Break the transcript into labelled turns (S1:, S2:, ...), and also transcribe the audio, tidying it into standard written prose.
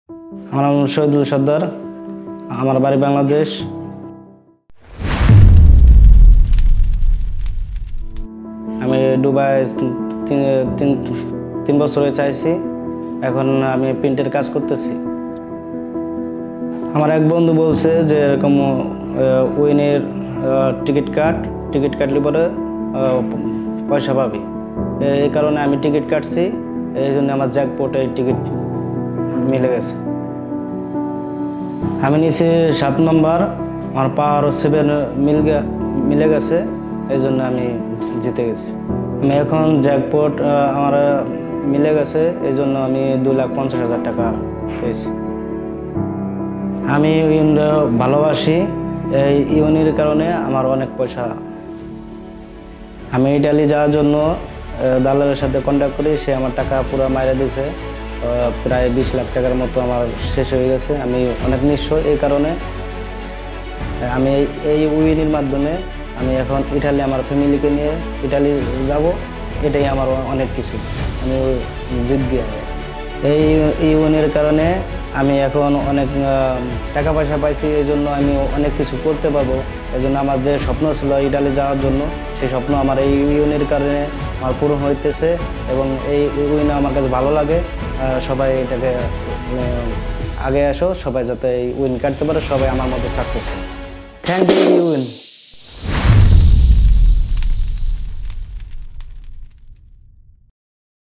S1: আমার নাম শহীদুল সর্দার, আমার বাড়ি বাংলাদেশ। আমি দুবাই 3 বছর হয়ে চাইছি, এখন আমি প্রিন্টের কাজ করতেছি। আমার এক বন্ধু বলছে যে এরকম উইনের টিকিট কাটলে পরে পয়সা পাবি। এই কারণে আমি টিকিট কাটছি, এই জন্য আমার জ্যাকপটে টিকিট মিলে গেছে। আমি নিয়েছি 7 নম্বর, আমার পাওয়ার 7 মিলে গেছে, এই জন্য আমি জিতে গেছি। আমি এখন জ্যাকপট আমার মিলে গেছে, এই জন্য আমি 2,50,000 টাকা পেয়েছি। আমি ইউন ভালোবাসি, এই ইউনির কারণে আমার অনেক পয়সা। আমি ইটালি যাওয়ার জন্য দালালের সাথে কন্ট্যাক্ট করি, সে আমার টাকা পুরো মাইরে দিয়েছে। প্রায় 20 লাখ টাকার মতো আমার শেষ হয়ে গেছে। আমি অনেক নিঃস্ব, এই কারণে আমি এই উইনের মাধ্যমে আমি এখন ইটালি আমার ফ্যামিলিকে নিয়ে ইটালি যাব। এটাই আমার অনেক কিছু, আমি জিতগে। এই ইউনের কারণে আমি এখন অনেক টাকা পয়সা পাইছি, এই জন্য আমি অনেক কিছু করতে পারবো। এই জন্য আমার যে স্বপ্ন ছিল ইটালি যাওয়ার জন্য, সেই স্বপ্ন আমার এই ইউনের কারণে আমার পূরণ হইতেছে, এবং এই ইউন আমার কাছে ভালো লাগে। সবাই এটাকে আগে আসো, সবাই যাতে এই উইন কাটতে পারে, সবাই আমার মতো সাকসেস হয়। Thank you Yoon.